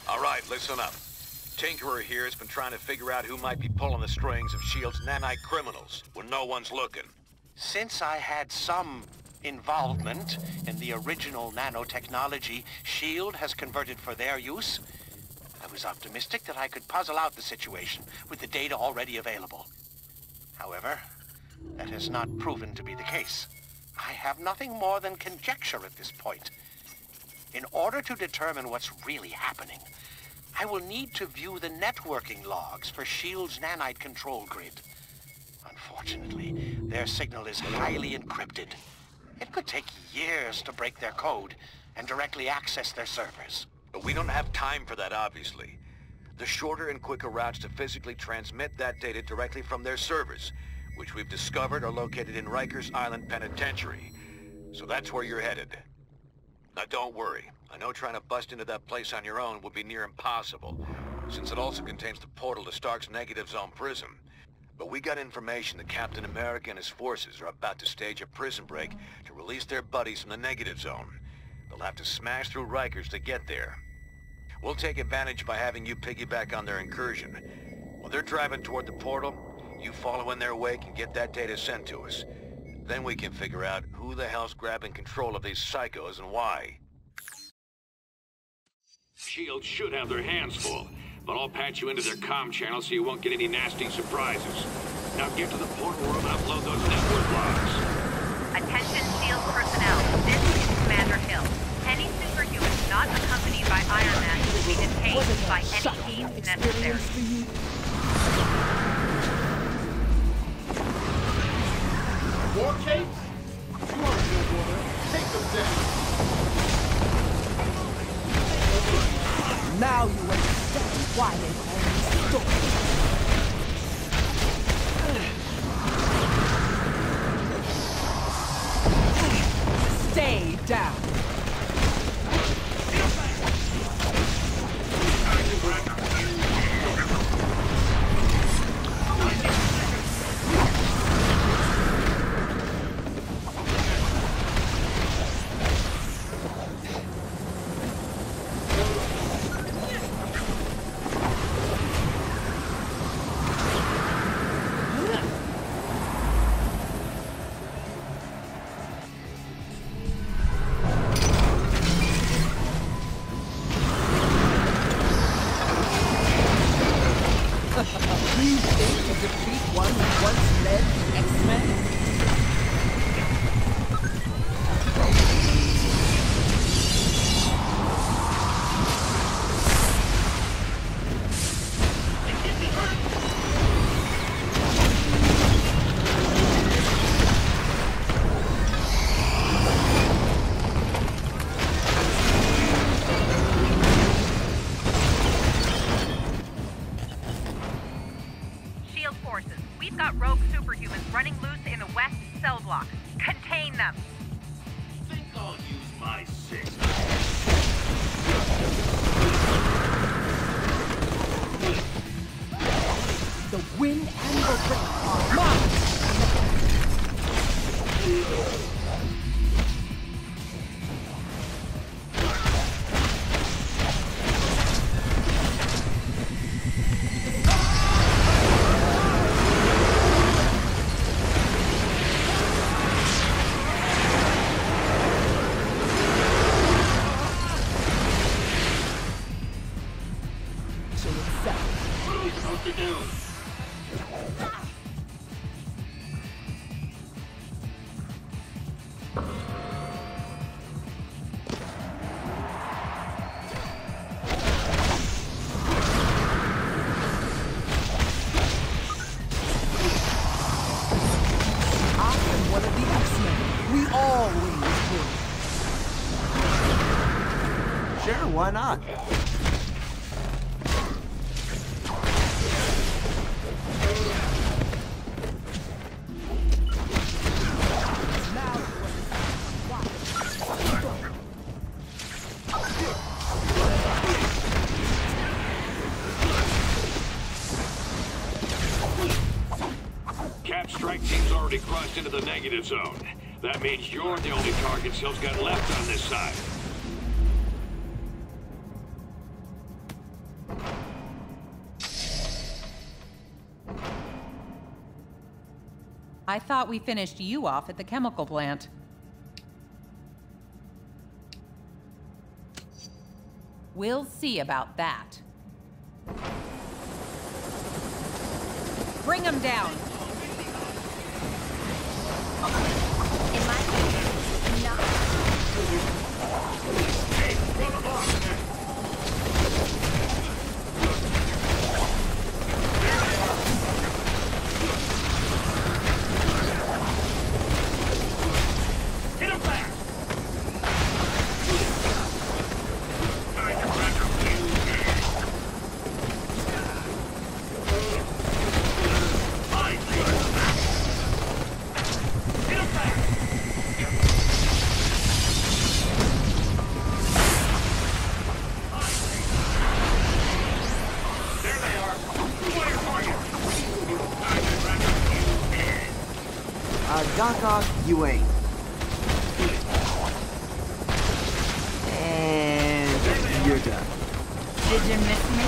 All right, listen up. Tinkerer here has been trying to figure out who might be pulling the strings of S.H.I.E.L.D.'s nanite criminals when no one's looking. Since I had some involvement in the original nanotechnology S.H.I.E.L.D. has converted for their use, I was optimistic that I could puzzle out the situation with the data already available. However, that has not proven to be the case. I have nothing more than conjecture at this point. In order to determine what's really happening, I will need to view the networking logs for S.H.I.E.L.D.'s nanite control grid. Unfortunately, their signal is highly encrypted. It could take years to break their code and directly access their servers. But we don't have time for that, obviously. The shorter and quicker routes to physically transmit that data directly from their servers, which we've discovered are located in Rikers Island Penitentiary. So that's where you're headed. Now don't worry. I know trying to bust into that place on your own would be near impossible, since it also contains the portal to Stark's Negative Zone prison. But we got information that Captain America and his forces are about to stage a prison break to release their buddies from the Negative Zone. They'll have to smash through Rikers to get there. We'll take advantage by having you piggyback on their incursion. While they're driving toward the portal, you follow in their wake and get that data sent to us. Then we can figure out who the hell's grabbing control of these psychos and why. S.H.I.E.L.D. should have their hands full, but I'll patch you into their comm channel so you won't get any nasty surprises. Now get to the portal room and upload those network logs. Attention S.H.I.E.L.D. personnel. This is Commander Hill. Any superhuman not accompanied by Iron Man will be detained by any means necessary. War capes? You want to go, water? Take them down. Now you understand why they call me Storm. Stay down. Why not? Cap strike team's already crossed into the negative zone. That means you're the only target S.H.I.E.L.D's got left on this side. I thought we finished you off at the chemical plant. We'll see about that. Bring him down! In my opinion, not. Hit him back! Doc, you ain't. And you're done. Did you miss me?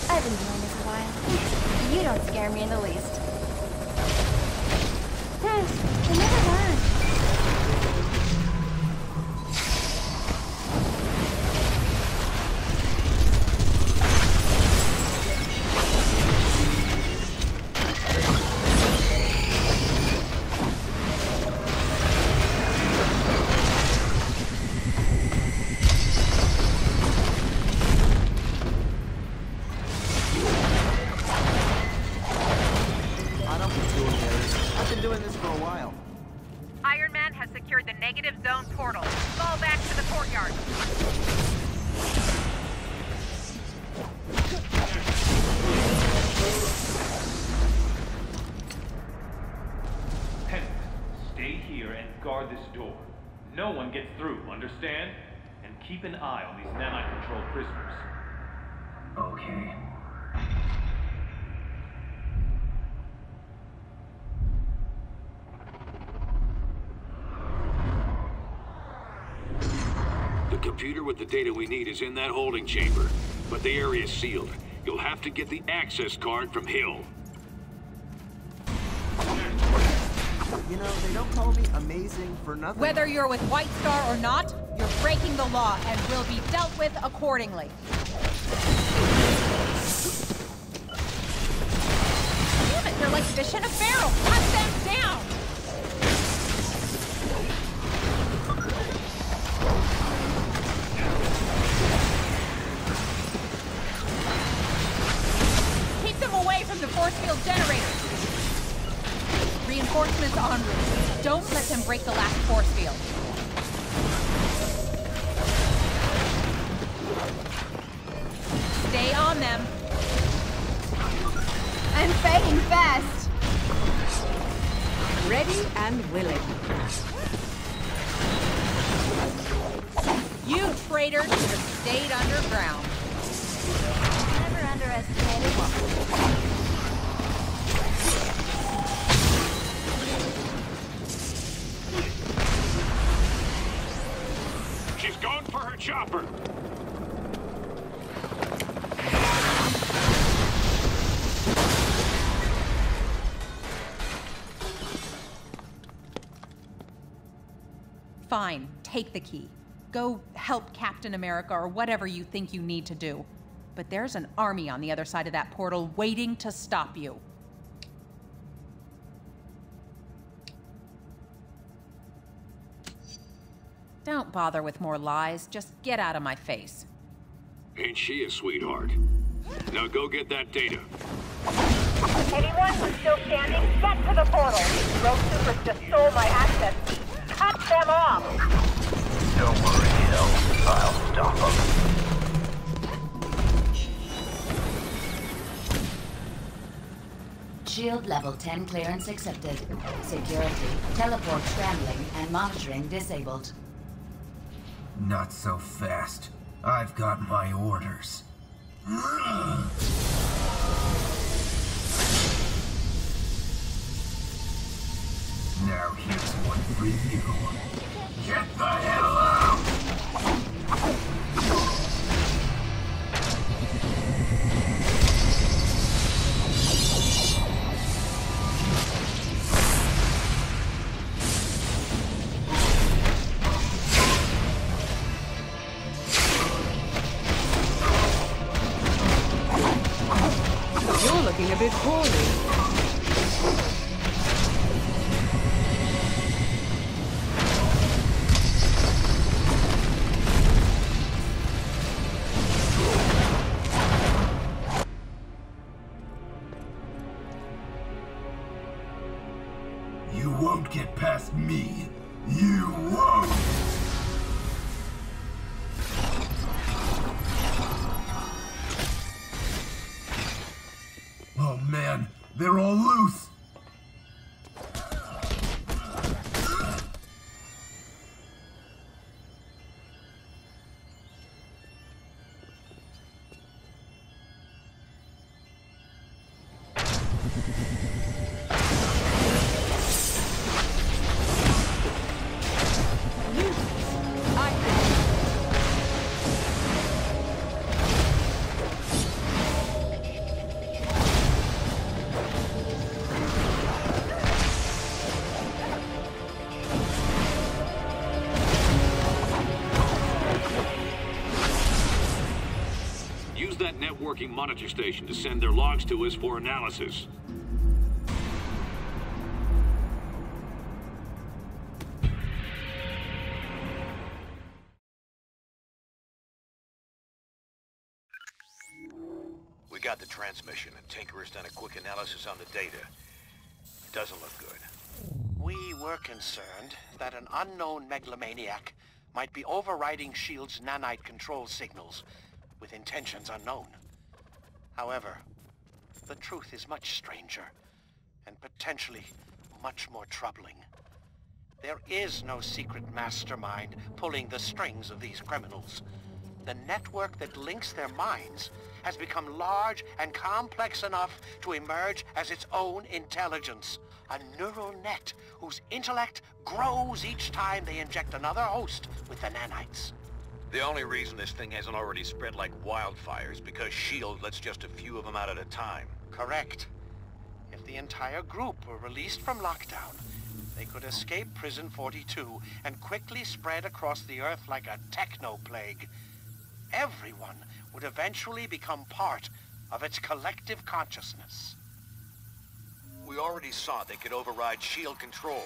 I've been doing this a while. You don't scare me in the least. I never learned. I've been doing this for a while. Iron Man has secured the negative zone portal. Fall back to the courtyard. Pennant, stay here and guard this door. No one gets through, understand? And keep an eye on these nanite-controlled prisoners. Okay. The computer with the data we need is in that holding chamber, but the area's sealed. You'll have to get the access card from Hill. You know, they don't call me amazing for nothing. Whether you're with White Star or not, you're breaking the law and will be dealt with accordingly. Damn it, they're like fish in a barrel! Cut them down! Keep them away from the force field generators! Reinforcements en route. Don't let them break the last force field. Stay on them. I'm fading fast. Ready and willing. You traitors should have stayed underground. Never underestimate it. She's going for her chopper. Fine, take the key. Go help Captain America or whatever you think you need to do. But there's an army on the other side of that portal waiting to stop you. Don't bother with more lies. Just get out of my face. Ain't she a sweetheart? Now go get that data. Anyone who's still standing, get to the portal. These road supers just stole my access key. Cut them off! Don't worry, Hill. I'll stop them. Shield level 10 clearance accepted. Security, teleport scrambling, and monitoring disabled. Not so fast. I've got my orders. Now here's one for you. Get the hell out! You won't get past me. You won't! Oh man, they're all loose! That networking monitor station to send their logs to us for analysis. We got the transmission, and Tinker's done a quick analysis on the data. Doesn't look good. We were concerned that an unknown megalomaniac might be overriding S.H.I.E.L.D.'s nanite control signals with intentions unknown. However, the truth is much stranger, and potentially much more troubling. There is no secret mastermind pulling the strings of these criminals. The network that links their minds has become large and complex enough to emerge as its own intelligence. A neural net whose intellect grows each time they inject another host with the nanites. The only reason this thing hasn't already spread like wildfire is because S.H.I.E.L.D. lets just a few of them out at a time. Correct. If the entire group were released from lockdown, they could escape Prison 42 and quickly spread across the Earth like a techno-plague. Everyone would eventually become part of its collective consciousness. We already saw they could override S.H.I.E.L.D. control.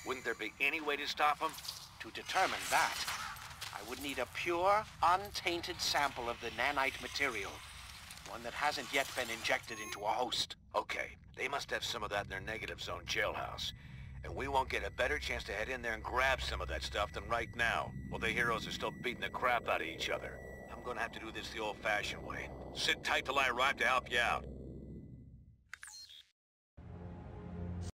Wouldn't there be any way to stop them? To determine that, I would need a pure, untainted sample of the nanite material. One that hasn't yet been injected into a host. Okay, they must have some of that in their negative zone jailhouse. And we won't get a better chance to head in there and grab some of that stuff than right now, while the heroes are still beating the crap out of each other. I'm gonna have to do this the old-fashioned way. Sit tight till I arrive to help you out.